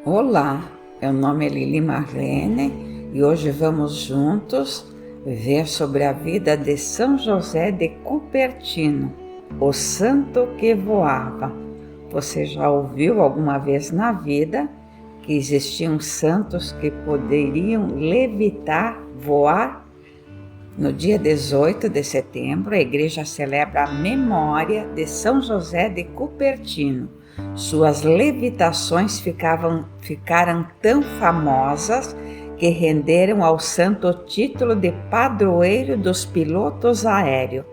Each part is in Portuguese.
Olá, meu nome é Lili Marlene e hoje vamos juntos ver sobre a vida de São José de Cupertino, o santo que voava. Você já ouviu alguma vez na vida que existiam santos que poderiam levitar, voar? No dia 18 de setembro, a igreja celebra a memória de São José de Cupertino. Suas levitações ficaram tão famosas que renderam ao santo o título de padroeiro dos pilotos aéreos.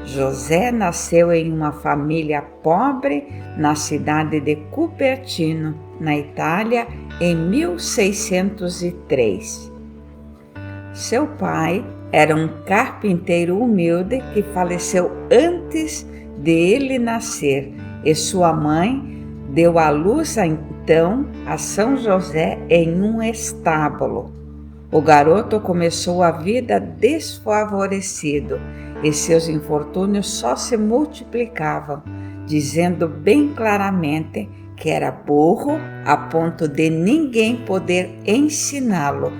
José nasceu em uma família pobre na cidade de Cupertino, na Itália, em 1603. Seu pai era um carpinteiro humilde que faleceu antes de ele nascer, e sua mãe deu à luz então a São José em um estábulo. O garoto começou a vida desfavorecido e seus infortúnios só se multiplicavam, dizendo bem claramente que era burro a ponto de ninguém poder ensiná-lo.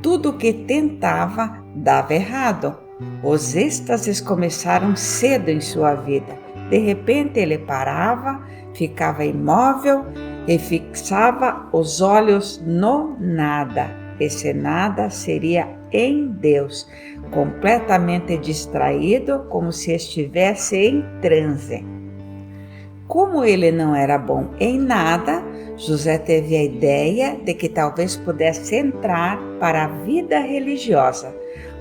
Tudo o que tentava dava errado. Os êxtases começaram cedo em sua vida. De repente ele parava, ficava imóvel e fixava os olhos no nada. Esse nada seria em Deus, completamente distraído, como se estivesse em transe. Como ele não era bom em nada, José teve a ideia de que talvez pudesse entrar para a vida religiosa,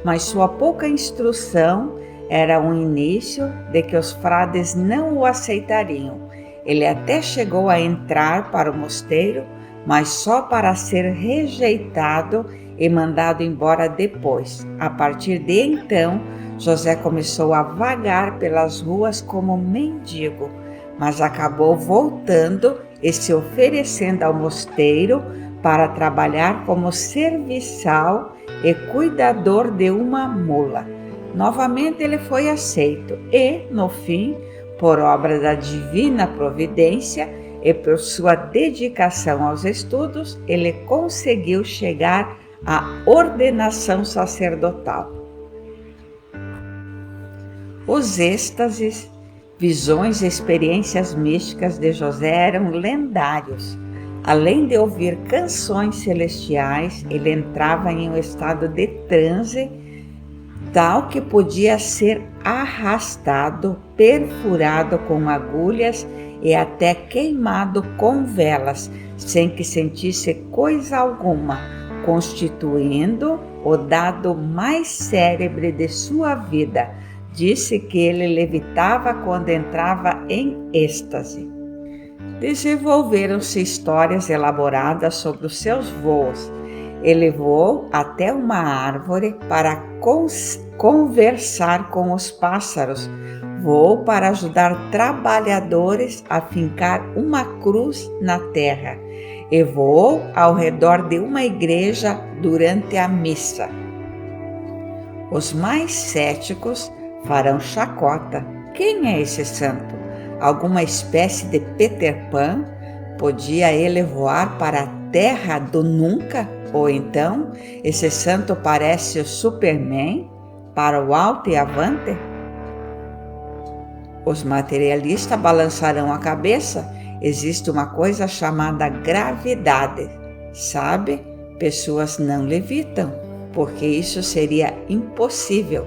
mas sua pouca instrução era um início de que os frades não o aceitariam. Ele até chegou a entrar para o mosteiro, mas só para ser rejeitado e mandado embora depois. A partir de então, José começou a vagar pelas ruas como mendigo, mas acabou voltando e se oferecendo ao mosteiro para trabalhar como serviçal e cuidador de uma mula. Novamente ele foi aceito e, no fim, por obra da divina providência e por sua dedicação aos estudos, ele conseguiu chegar à ordenação sacerdotal. Os êxtases, visões e experiências místicas de José eram lendários. Além de ouvir canções celestiais, ele entrava em um estado de transe tal que podia ser arrastado, perfurado com agulhas e até queimado com velas, sem que sentisse coisa alguma, constituindo o dado mais célebre de sua vida. Disse que ele levitava quando entrava em êxtase. Desenvolveram-se histórias elaboradas sobre os seus voos. Ele voou até uma árvore para conversar com os pássaros. Voou para ajudar trabalhadores a fincar uma cruz na terra. E voou ao redor de uma igreja durante a missa. Os mais céticos farão chacota. Quem é esse santo? Alguma espécie de Peter Pan? Podia ele voar para a terra do nunca? Ou então, esse santo parece o Superman para o alto e avante? Os materialistas balançarão a cabeça. Existe uma coisa chamada gravidade. Sabe? Pessoas não levitam, porque isso seria impossível.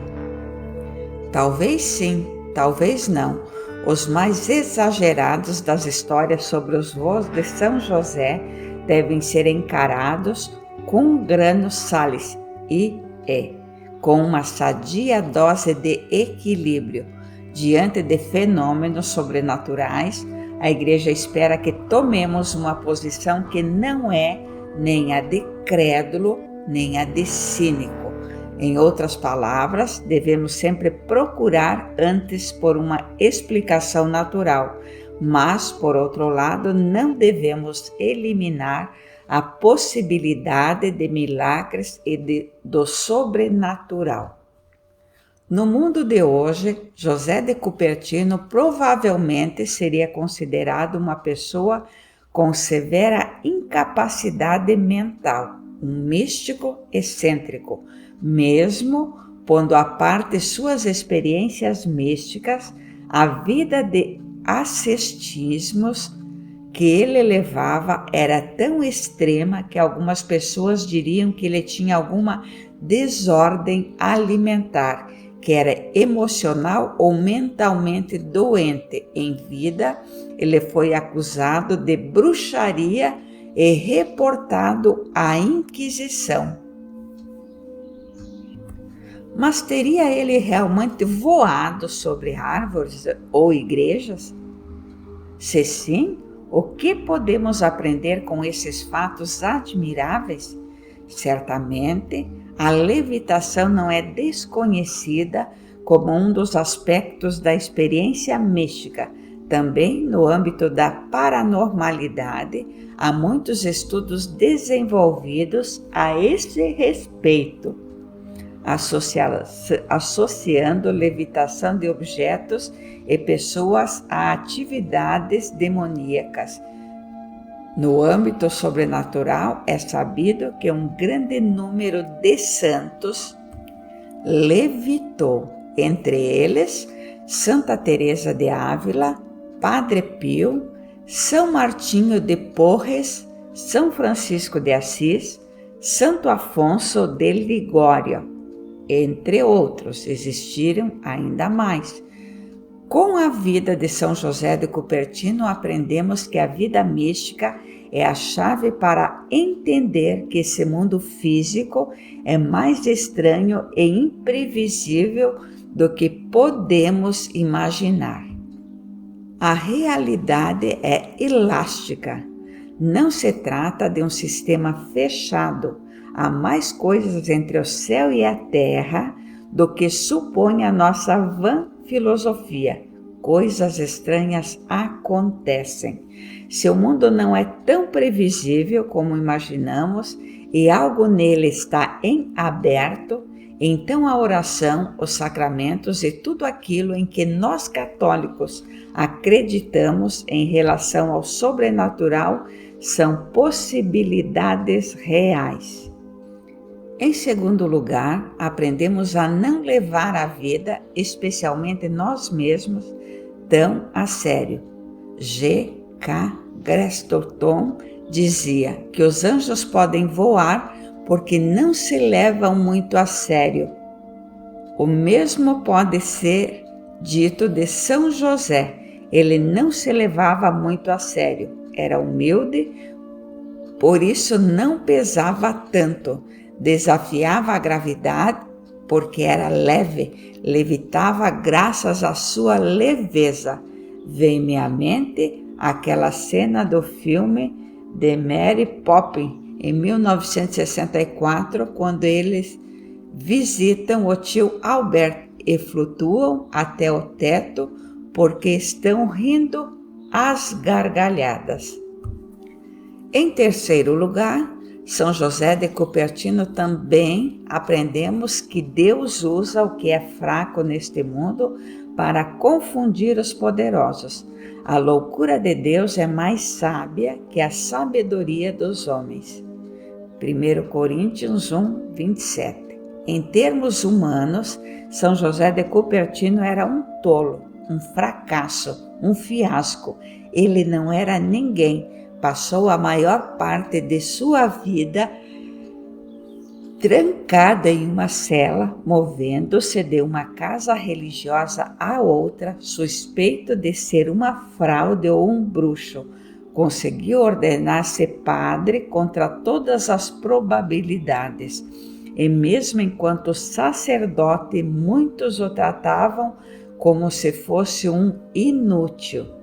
Talvez sim, talvez não. Os mais exagerados das histórias sobre os voos de São José devem ser encarados com grano salis e com uma sadia dose de equilíbrio. Diante de fenômenos sobrenaturais, a Igreja espera que tomemos uma posição que não é nem a de crédulo, nem a de cínico. Em outras palavras, devemos sempre procurar antes por uma explicação natural, mas, por outro lado, não devemos eliminar a possibilidade de milagres e do sobrenatural. No mundo de hoje, José de Cupertino provavelmente seria considerado uma pessoa com severa incapacidade mental, um místico excêntrico, mesmo pondo à parte suas experiências místicas, a vida de ascetismos que ele levava era tão extrema que algumas pessoas diriam que ele tinha alguma desordem alimentar, que era emocional ou mentalmente doente. Em vida, ele foi acusado de bruxaria e reportado à Inquisição. Mas teria ele realmente voado sobre árvores ou igrejas? Se sim, o que podemos aprender com esses fatos admiráveis? Certamente, a levitação não é desconhecida como um dos aspectos da experiência mística. Também no âmbito da paranormalidade, há muitos estudos desenvolvidos a esse respeito, associando levitação de objetos e pessoas a atividades demoníacas. No âmbito sobrenatural, é sabido que um grande número de santos levitou, entre eles Santa Teresa de Ávila, Padre Pio, São Martinho de Porres, São Francisco de Assis, Santo Afonso de Ligório, entre outros. Existiram ainda mais. Com a vida de São José de Cupertino, aprendemos que a vida mística é a chave para entender que esse mundo físico é mais estranho e imprevisível do que podemos imaginar. A realidade é elástica. Não se trata de um sistema fechado. Há mais coisas entre o céu e a terra do que supõe a nossa vã filosofia. Coisas estranhas acontecem. Se o mundo não é tão previsível como imaginamos e algo nele está em aberto, então a oração, os sacramentos e tudo aquilo em que nós católicos acreditamos em relação ao sobrenatural são possibilidades reais. Em segundo lugar, aprendemos a não levar a vida, especialmente nós mesmos, tão a sério. G.K. Chesterton dizia que os anjos podem voar porque não se levam muito a sério. O mesmo pode ser dito de São José. Ele não se levava muito a sério, era humilde, por isso não pesava tanto. Desafiava a gravidade porque era leve, levitava graças à sua leveza. Vem-me à mente aquela cena do filme de Mary Poppins, em 1964, quando eles visitam o tio Albert e flutuam até o teto porque estão rindo às gargalhadas. Em terceiro lugar, São José de Cupertino também aprendemos que Deus usa o que é fraco neste mundo para confundir os poderosos. A loucura de Deus é mais sábia que a sabedoria dos homens. 1 Coríntios 1, 27. Em termos humanos, São José de Cupertino era um tolo, um fracasso, um fiasco. Ele não era ninguém. Passou a maior parte de sua vida trancada em uma cela, movendo-se de uma casa religiosa a outra, suspeito de ser uma fraude ou um bruxo. Conseguiu ordenar-se padre contra todas as probabilidades. E mesmo enquanto sacerdote, muitos o tratavam como se fosse um inútil.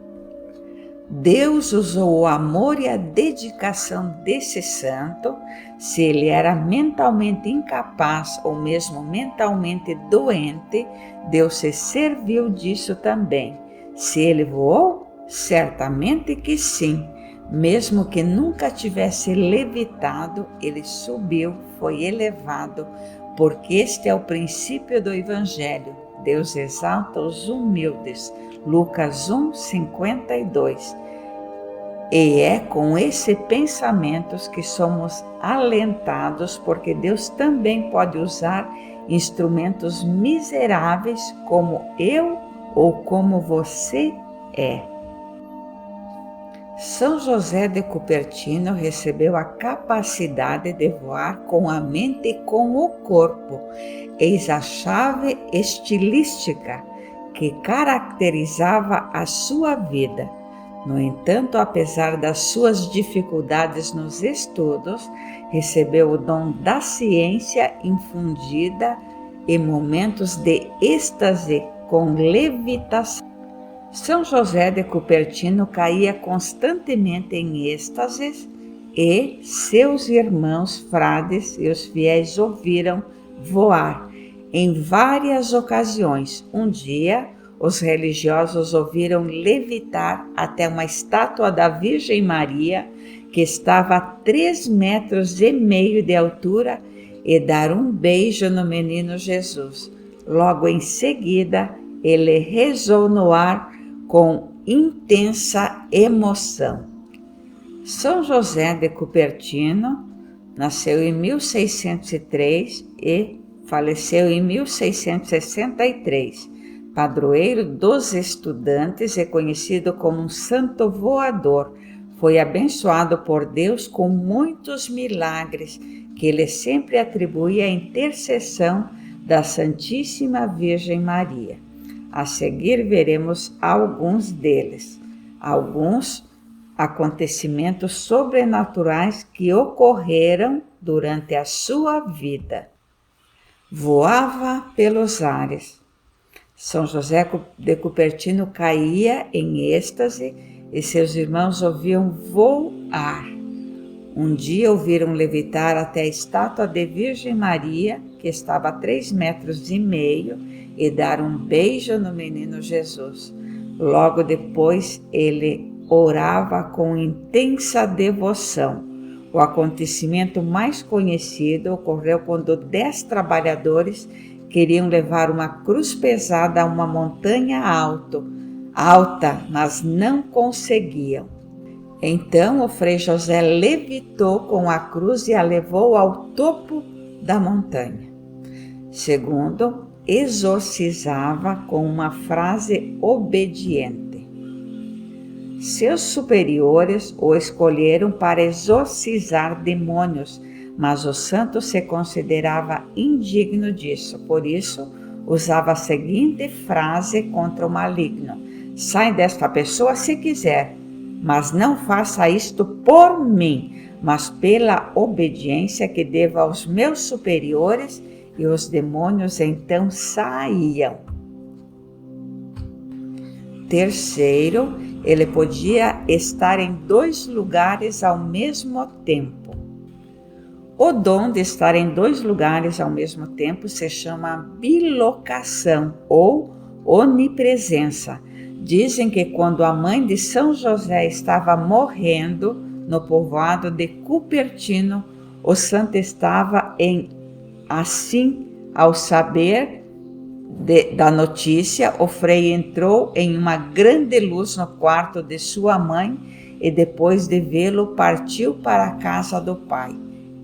Deus usou o amor e a dedicação desse santo. Se ele era mentalmente incapaz ou mesmo mentalmente doente, Deus se serviu disso também. Se ele voou, certamente que sim. Mesmo que nunca tivesse levitado, ele subiu, foi elevado, porque este é o princípio do Evangelho. Deus exalta os humildes. Lucas 1, 52. E é com esse pensamento que somos alentados, porque Deus também pode usar instrumentos miseráveis como eu ou como você é. São José de Cupertino recebeu a capacidade de voar com a mente e com o corpo. Eis a chave estilística que caracterizava a sua vida. No entanto, apesar das suas dificuldades nos estudos, recebeu o dom da ciência infundida em momentos de êxtase com levitação. São José de Cupertino caía constantemente em êxtases e seus irmãos frades e os fiéis ouviram voar em várias ocasiões. Um dia, os religiosos ouviram levitar até uma estátua da Virgem Maria, que estava a 3,5 metros de altura, e dar um beijo no menino Jesus. Logo em seguida, ele rezou no ar com intensa emoção. São José de Cupertino nasceu em 1603 e faleceu em 1663. Padroeiro dos estudantes e conhecido como um santo voador, foi abençoado por Deus com muitos milagres que ele sempre atribuía à intercessão da Santíssima Virgem Maria. A seguir veremos alguns deles, alguns acontecimentos sobrenaturais que ocorreram durante a sua vida. Voava pelos ares. São José de Cupertino caía em êxtase e seus irmãos ouviam voar. Um dia ouviram levitar até a estátua de Virgem Maria, que estava a 3,5 metros, e dar um beijo no menino Jesus. Logo depois, ele orava com intensa devoção. O acontecimento mais conhecido ocorreu quando 10 trabalhadores queriam levar uma cruz pesada a uma montanha alta, mas não conseguiam. Então o Frei José levitou com a cruz e a levou ao topo da montanha. Segundo, exorcizava com uma frase obediente. Seus superiores o escolheram para exorcizar demônios, mas o santo se considerava indigno disso. Por isso, usava a seguinte frase contra o maligno: sai desta pessoa se quiser, mas não faça isto por mim, mas pela obediência que devo aos meus superiores. E os demônios então saíam. Terceiro, ele podia estar em 2 lugares ao mesmo tempo. O dom de estar em 2 lugares ao mesmo tempo se chama bilocação ou onipresença. Dizem que quando a mãe de São José estava morrendo no povoado de Cupertino, o santo estava assim. Ao saber da notícia, o frei entrou em uma grande luz no quarto de sua mãe e depois de vê-lo partiu para a casa do pai.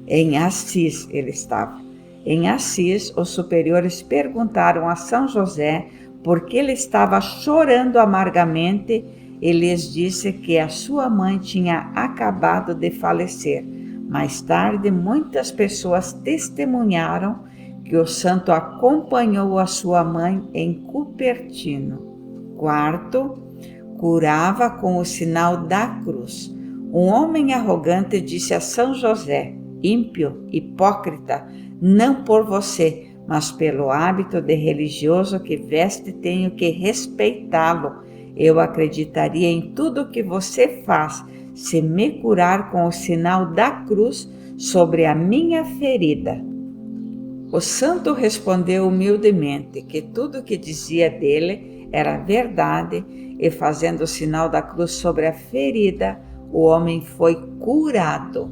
Em Assis ele estava. Em Assis, os superiores perguntaram a São José por que ele estava chorando amargamente e lhes disse que a sua mãe tinha acabado de falecer. Mais tarde, muitas pessoas testemunharam que o santo acompanhou a sua mãe em Cupertino. Quarto, curava com o sinal da cruz. Um homem arrogante disse a São José: ímpio, hipócrita, não por você, mas pelo hábito de religioso que veste, tenho que respeitá-lo. Eu acreditaria em tudo o que você faz, se me curar com o sinal da cruz sobre a minha ferida. O santo respondeu humildemente que tudo o que dizia dele era verdade e, fazendo o sinal da cruz sobre a ferida, o homem foi curado.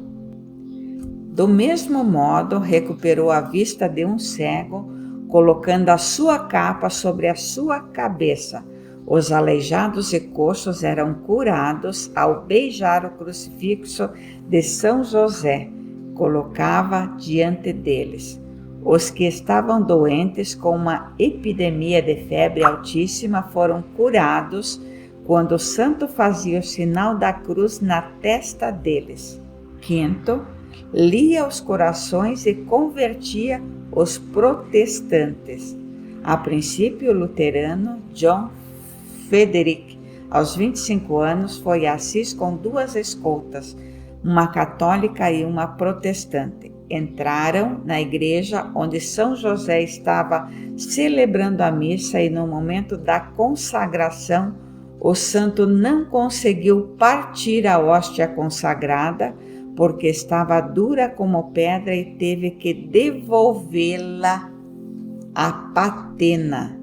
Do mesmo modo, recuperou a vista de um cego, colocando a sua capa sobre a sua cabeça. Os aleijados e coxos eram curados ao beijar o crucifixo de São José, colocava diante deles. Os que estavam doentes com uma epidemia de febre altíssima foram curados quando o santo fazia o sinal da cruz na testa deles. Quinto, lia os corações e convertia os protestantes. A princípio luterano, John Frederick, aos 25 anos, foi a Assis com 2 escoltas, uma católica e uma protestante. Entraram na igreja onde São José estava celebrando a missa e no momento da consagração, o santo não conseguiu partir a hóstia consagrada porque estava dura como pedra e teve que devolvê-la à patena.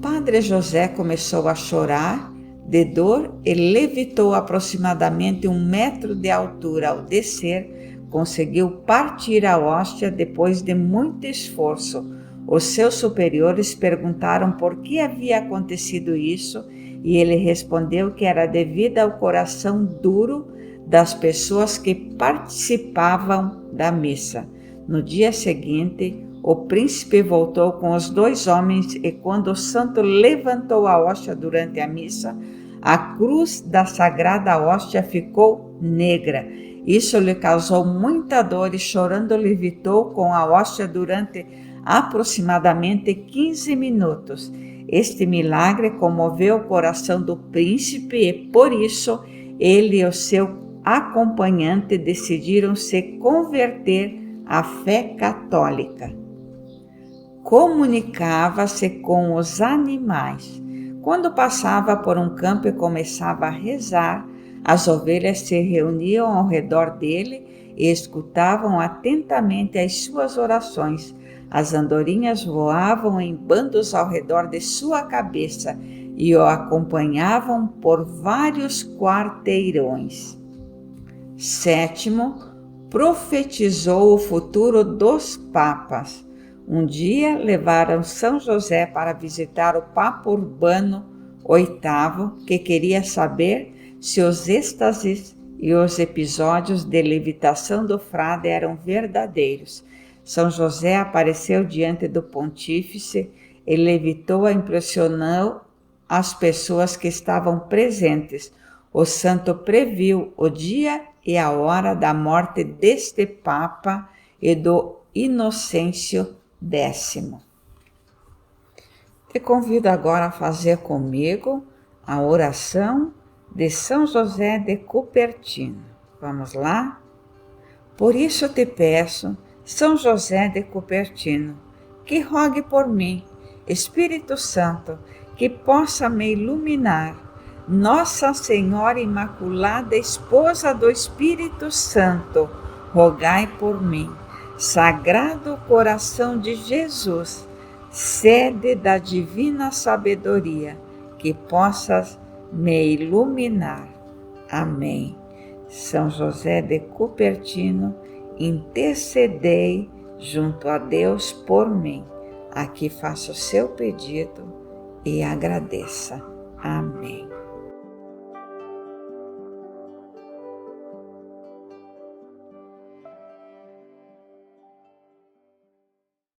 Padre José começou a chorar de dor e levitou aproximadamente 1 metro de altura. Ao descer, conseguiu partir a hóstia depois de muito esforço. Os seus superiores perguntaram por que havia acontecido isso e ele respondeu que era devido ao coração duro das pessoas que participavam da missa. No dia seguinte, o príncipe voltou com os 2 homens e quando o santo levantou a hóstia durante a missa, a cruz da sagrada hóstia ficou negra. Isso lhe causou muita dor e chorando levitou com a hóstia durante aproximadamente 15 minutos. Este milagre comoveu o coração do príncipe e por isso ele e o seu acompanhante decidiram se converter à fé católica. Comunicava-se com os animais. Quando passava por um campo e começava a rezar, as ovelhas se reuniam ao redor dele e escutavam atentamente as suas orações. As andorinhas voavam em bandos ao redor de sua cabeça e o acompanhavam por vários quarteirões. Sétimo, profetizou o futuro dos papas. Um dia levaram São José para visitar o Papa Urbano VIII, que queria saber se os êxtases e os episódios de levitação do frade eram verdadeiros. São José apareceu diante do pontífice e levitou e impressionou as pessoas que estavam presentes. O santo previu o dia e a hora da morte deste Papa e do Inocêncio X. Te convido agora a fazer comigo a oração de São José de Cupertino. Vamos lá? Por isso te peço, São José de Cupertino, que rogue por mim, Espírito Santo, que possa me iluminar. Nossa Senhora Imaculada, Esposa do Espírito Santo, rogai por mim. Sagrado Coração de Jesus, sede da divina sabedoria, que possas me iluminar. Amém. São José de Cupertino, intercedei junto a Deus por mim. Aqui faço o seu pedido e agradeça. Amém.